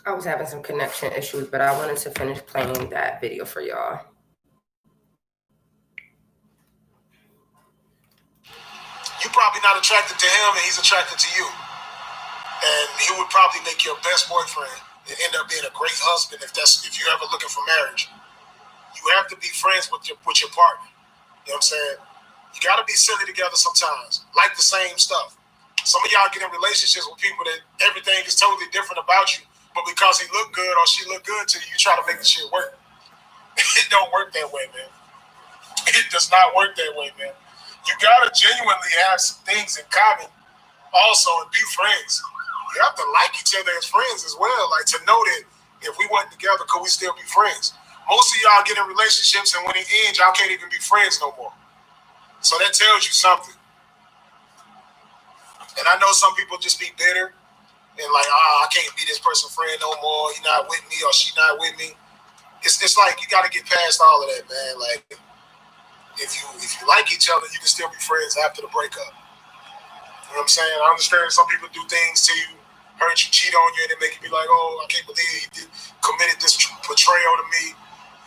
I was having some connection issues, but I wanted to finish playing that video for y'all. You're probably not attracted to him, and he's attracted to you. And he would probably make your best boyfriend and end up being a great husband if you're ever looking for marriage. You have to be friends with your partner. You know what I'm saying? You got to be silly together sometimes, like the same stuff. Some of y'all get in relationships with people that everything is totally different about you, but because he look good or she look good to you, you try to make the shit work. It don't work that way, man. It does not work that way, man. You got to genuinely have some things in common also and be friends. You have to like each other as friends as well, like to know that if we wasn't together, could we still be friends? Most of y'all get in relationships and when it ends, y'all can't even be friends no more. So that tells you something. And I know some people just be bitter and like, I can't be this person's friend no more. You're not with me or she not with me. It's like you got to get past all of that, man. Like if you like each other, you can still be friends after the breakup. You know what I'm saying? I understand some people do things to you, hurt you, cheat on you, and it make you be like, oh, I can't believe he committed this betrayal to me.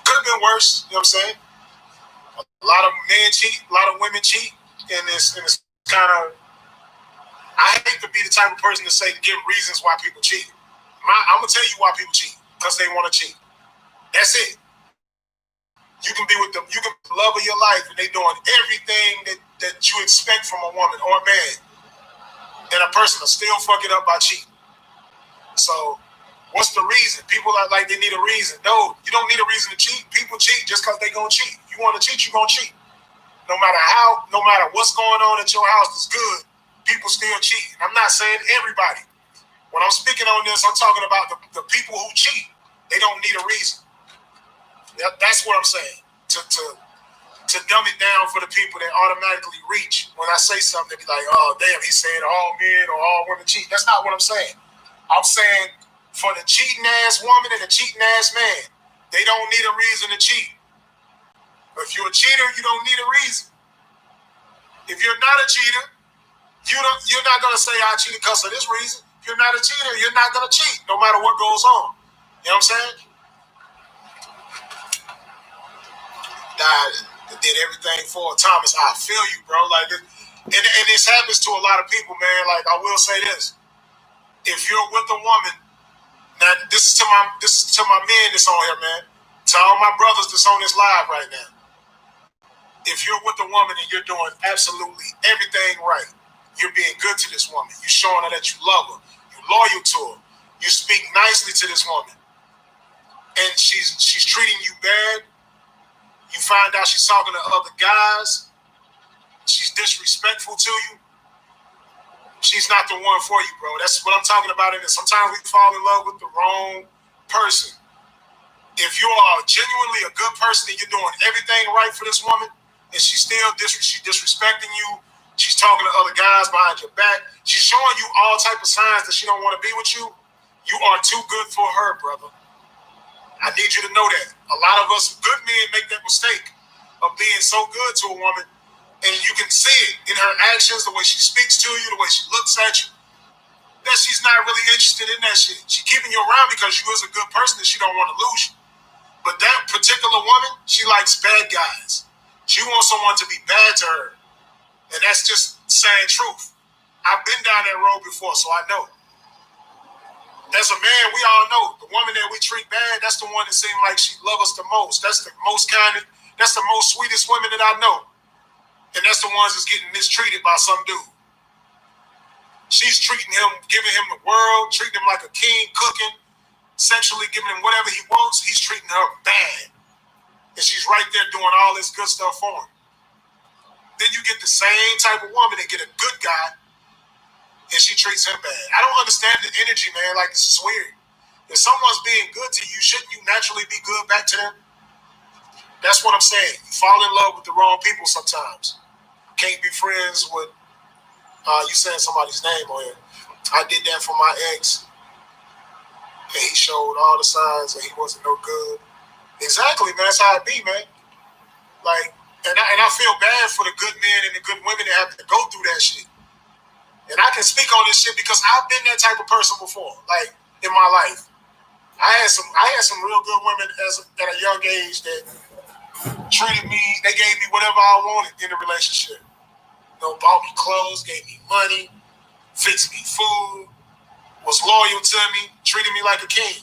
Could have been worse. You know what I'm saying? A lot of men cheat, a lot of women cheat, and it's kind of. I hate to be the type of person to say give reasons why people cheat. I'm gonna tell you why people cheat because they want to cheat. That's it. You can be with them. You can be the love of your life, and they doing everything that you expect from a woman or a man, and a person will still fuck it up by cheating. So, what's the reason? People are like they need a reason. No, you don't need a reason to cheat. People cheat just because they gonna cheat. You want to cheat, you gonna cheat. No matter what's going on at your house is good, people still cheat. I'm not saying everybody. When I'm speaking on this, I'm talking about the people who cheat. They don't need a reason. That's what I'm saying. To dumb it down for the people that automatically reach. When I say something, they be like, oh, damn, he's saying all men or all women cheat. That's not what I'm saying. I'm saying for the cheating ass woman and the cheating ass man, they don't need a reason to cheat. If you're a cheater, you don't need a reason. If you're not a cheater, you're not gonna say I cheated because of this reason. If you're not a cheater, you're not gonna cheat, no matter what goes on. You know what I'm saying? Died and did everything for Thomas. I feel you, bro. Like, and this happens to a lot of people, man. Like, I will say this: if you're with a woman, now this is to my men that's on here, man. To all my brothers that's on this live right now. If you're with a woman and you're doing absolutely everything right, you're being good to this woman. You're showing her that you love her. You're loyal to her. You speak nicely to this woman, and she's treating you bad. You find out she's talking to other guys. She's disrespectful to you. She's not the one for you, bro. That's what I'm talking about. And sometimes we fall in love with the wrong person. If you are genuinely a good person and you're doing everything right for this woman, and she's still she's disrespecting you, she's talking to other guys behind your back, she's showing you all type of signs that she don't want to be with you, you are too good for her, brother. I need you to know that. A lot of us good men make that mistake of being so good to a woman, and you can see it in her actions, the way she speaks to you, the way she looks at you, that she's not really interested in that shit. She's keeping you around because you is a good person and she don't want to lose you. But that particular woman, she likes bad guys. She wants someone to be bad to her. And that's just saying truth. I've been down that road before, so I know. As a man, we all know the woman that we treat bad, that's the one that seems like she loves us the most. That's the most kind, that's the most sweetest women that I know. And that's the ones that's getting mistreated by some dude. She's treating him, giving him the world, treating him like a king, cooking, sexually giving him whatever he wants. He's treating her bad. And she's right there doing all this good stuff for him. Then you get the same type of woman that get a good guy, and she treats him bad. I don't understand the energy, man. Like, this is weird. If someone's being good to you, shouldn't you naturally be good back to them? That's what I'm saying. You fall in love with the wrong people sometimes. Can't be friends with, you saying somebody's name on here. I did that for my ex, and he showed all the signs that he wasn't no good. Exactly, man. That's how it be, man. Like, and I feel bad for the good men and the good women that have to go through that shit. And I can speak on this shit because I've been that type of person before, like, in my life. I had some real good women at a young age that treated me. They gave me whatever I wanted in the relationship. Bought me clothes, gave me money, fixed me food, was loyal to me, treated me like a king.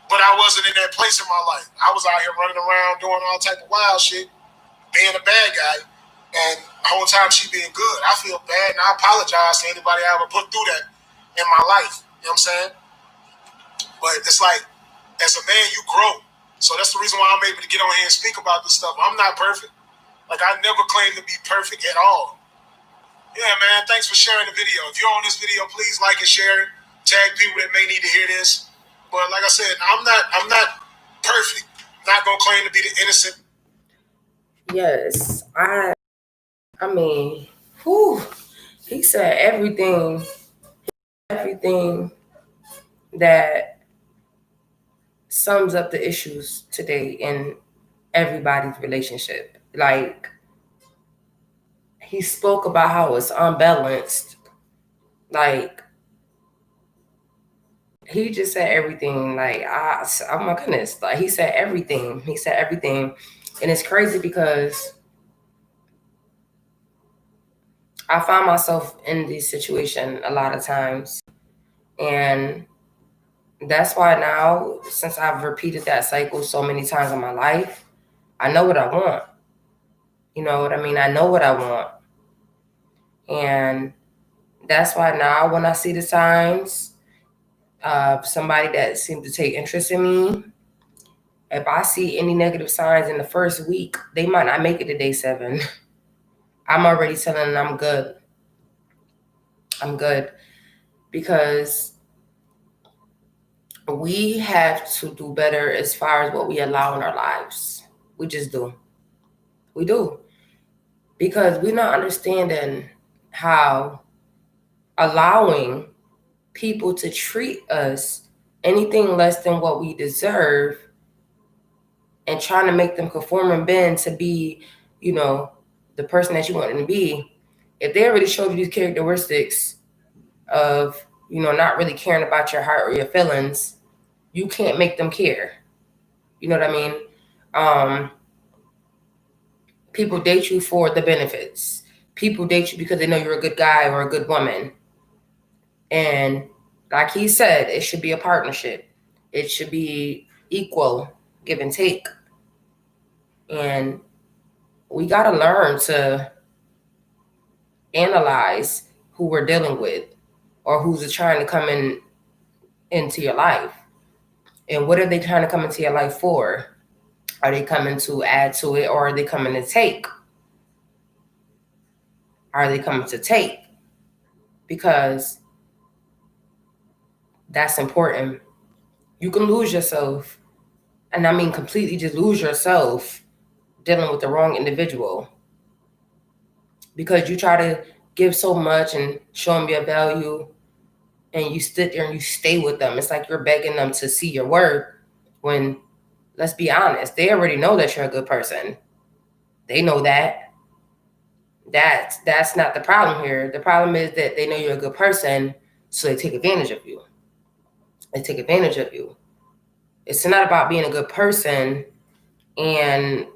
But I wasn't in that place in my life. I was out here running around doing all type of wild shit, being a bad guy, and the whole time she being good. I feel bad, and I apologize to anybody I ever put through that in my life. You know what I'm saying? But it's like, as a man, you grow. So that's the reason why I'm able to get on here and speak about this stuff. I'm not perfect. Like, I never claim to be perfect at all. Yeah, man, thanks for sharing the video. If you're on this video, please like and share it. Tag people that may need to hear this. But like I said, I'm not perfect. I'm not gonna claim to be the innocent. Yes, I mean, whew, he said everything that sums up the issues today in everybody's relationship. Like, he spoke about how it's unbalanced. Like, he just said everything. Like, oh my goodness. Like, he said everything. And it's crazy because I find myself in this situation a lot of times. And that's why now, since I've repeated that cycle so many times in my life, I know what I want. You know what I mean? I know what I want. And that's why now when I see the signs of somebody that seems to take interest in me, if I see any negative signs in the first week, they might not make it to day 7. I'm already telling them I'm good. I'm good. Because we have to do better as far as what we allow in our lives. We just do. We do. Because we're not understanding how allowing people to treat us anything less than what we deserve and trying to make them conform and bend to be, the person that you want them to be, if they already showed you these characteristics of, not really caring about your heart or your feelings, you can't make them care. You know what I mean? People date you for the benefits. People date you because they know you're a good guy or a good woman. And like he said, it should be a partnership. It should be equal, give and take. And we got to learn to analyze who we're dealing with or who's trying to come into your life. And what are they trying to come into your life for? Are they coming to add to it, or are they coming to take? Are they coming to take? Because that's important. You can lose yourself, and I mean completely just lose yourself dealing with the wrong individual. Because you try to give so much and show them your value, and you sit there and you stay with them. It's like you're begging them to see your worth when, let's be honest, they already know that you're a good person. They know that. That's not the problem here. The problem is that they know you're a good person, so they take advantage of you. They take advantage of you. It's not about being a good person and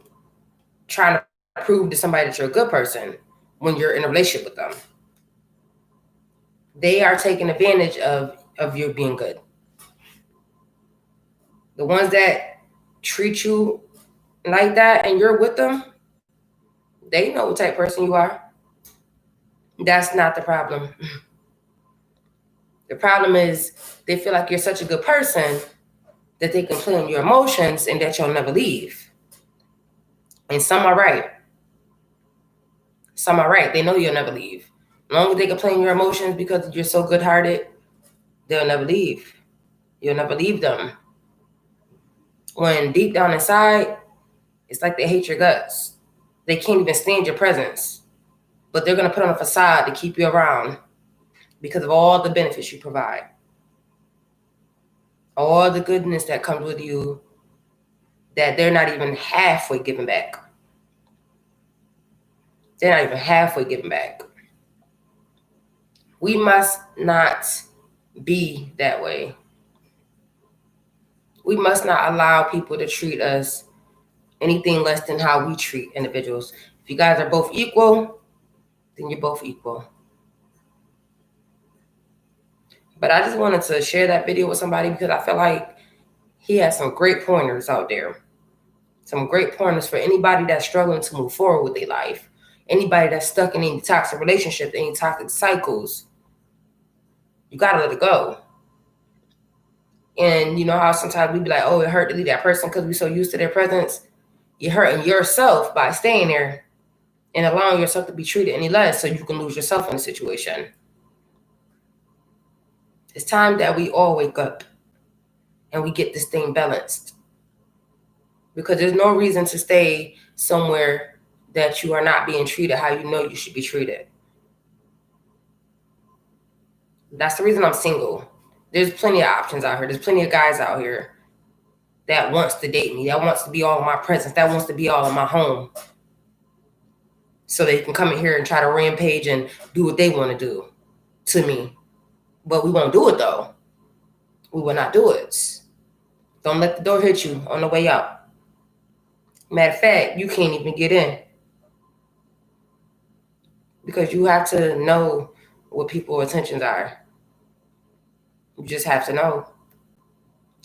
trying to prove to somebody that you're a good person when you're in a relationship with them. They are taking advantage of you being good. The ones that treat you like that and you're with them, they know what type of person you are. That's not the problem. The problem is they feel like you're such a good person that they can play on your emotions and that you'll never leave. And some are right. Some are right. They know you'll never leave. As long as they can play on your emotions because you're so good-hearted, they'll never leave. You'll never leave them. When deep down inside, it's like they hate your guts. They can't even stand your presence. But they're going to put on a facade to keep you around because of all the benefits you provide. All the goodness that comes with you that they're not even halfway giving back. They're not even halfway giving back. We must not be that way. We must not allow people to treat us anything less than how we treat individuals. If you guys are both equal, then you're both equal. But I just wanted to share that video with somebody because I feel like he has some great pointers out there. Some great pointers for anybody that's struggling to move forward with their life. Anybody that's stuck in any toxic relationships, any toxic cycles. You gotta let it go. And you know how sometimes we be like, oh, it hurt to leave that person because we're so used to their presence. You're hurting yourself by staying there and allowing yourself to be treated any less so you can lose yourself in a situation. It's time that we all wake up and we get this thing balanced. Because there's no reason to stay somewhere that you are not being treated how you know you should be treated. That's the reason I'm single. There's plenty of options out here. There's plenty of guys out here that wants to date me, that wants to be all in my presence, that wants to be all in my home. So they can come in here and try to rampage and do what they want to do to me. But we won't do it though. We will not do it. Don't let the door hit you on the way out. Matter of fact, you can't even get in. Because you have to know what people's intentions are. You just have to know.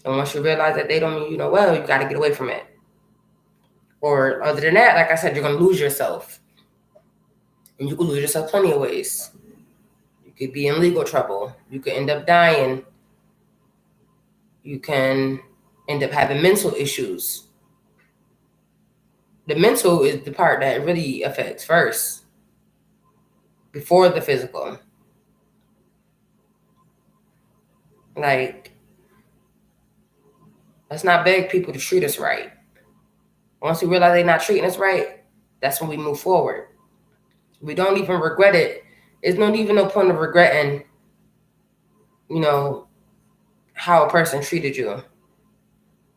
And once you realize that they don't mean you know well, you got to get away from it. Or other than that, like I said, you're going to lose yourself. And you can lose yourself plenty of ways. You could be in legal trouble. You could end up dying. You can end up having mental issues. The mental is the part that really affects first, before the physical. Like, let's not beg people to treat us right. Once we realize they're not treating us right, that's when we move forward. We don't even regret it. There's not even no point of regretting, you know, how a person treated you.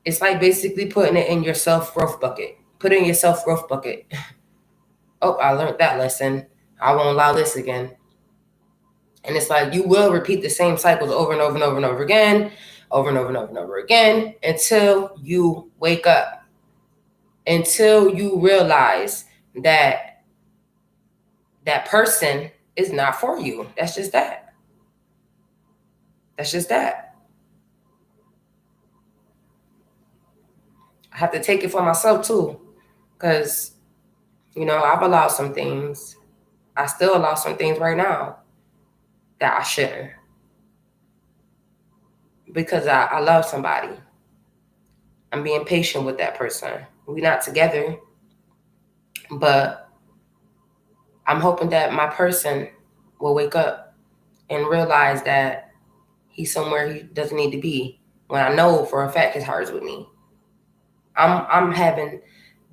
It's like basically putting it in your self-growth bucket. Put it in your self-growth bucket. Oh, I learned that lesson. I won't allow this again. And it's like you will repeat the same cycles over and over and over and over again, over and over and over and over again, until you wake up. Until you realize that that person is not for you. That's just that. That's just that. I have to take it for myself too. Because, you know, I've allowed some things. I still allow some things right now that I shouldn't. Because I love somebody. I'm being patient with that person. We're not together. But I'm hoping that my person will wake up and realize that he's somewhere he doesn't need to be. When I know for a fact his heart is with me.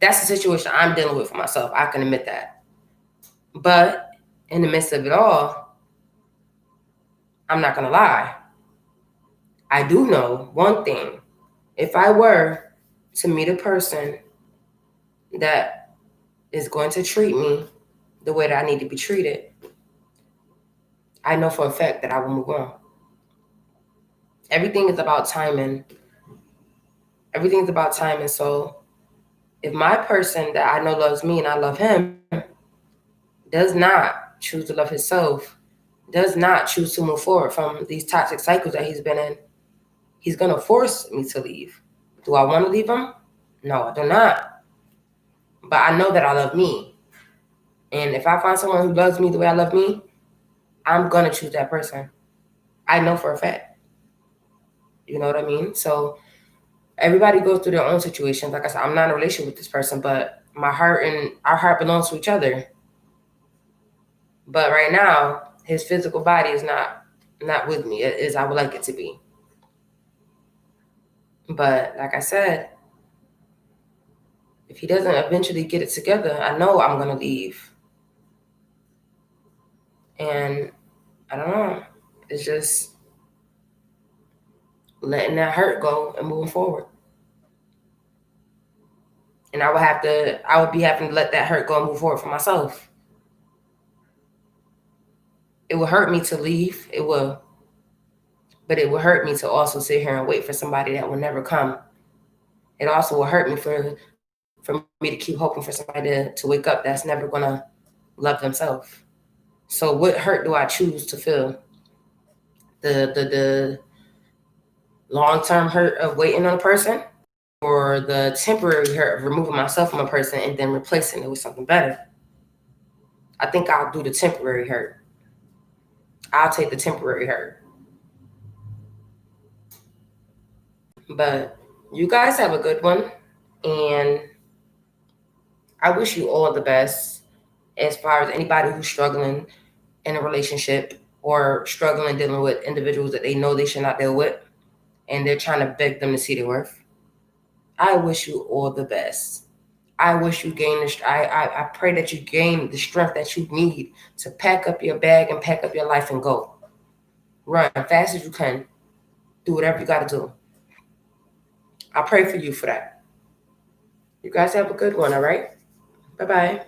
That's the situation I'm dealing with for myself. I can admit that. But in the midst of it all, I'm not going to lie. I do know one thing. If I were to meet a person that is going to treat me the way that I need to be treated, I know for a fact that I will move on. Everything is about timing. Everything's about timing. So if my person that I know loves me and I love him does not choose to love himself, does not choose to move forward from these toxic cycles that he's been in, he's going to force me to leave. Do I want to leave him? No, I do not. But I know that I love me. And if I find someone who loves me the way I love me, I'm going to choose that person. I know for a fact. You know what I mean? So everybody goes through their own situations. Like I said, I'm not in a relationship with this person, but my heart and our heart belongs to each other. But right now, his physical body is not with me as I would like it to be. But like I said, if he doesn't eventually get it together, I know I'm going to leave. And I don't know. It's just letting that hurt go and moving forward. And I would be having to let that hurt go and move forward for myself. It will hurt me to leave. It will. But it would hurt me to also sit here and wait for somebody that will never come. It also will hurt me for me to keep hoping for somebody to wake up that's never gonna love themselves. So what hurt do I choose to feel? The long-term hurt of waiting on a person, or the temporary hurt of removing myself from a person and then replacing it with something better? I think I'll do the temporary hurt. I'll take the temporary hurt. But you guys have a good one, and I wish you all the best as far as anybody who's struggling in a relationship or struggling dealing with individuals that they know they should not deal with, and they're trying to beg them to see their worth. I wish you all the best. I wish you gain I pray that you gain the strength that you need to pack up your bag and pack up your life and go. Run fast as you can. Do whatever you got to do. I pray for you for that. You guys have a good one, all right? Bye-bye.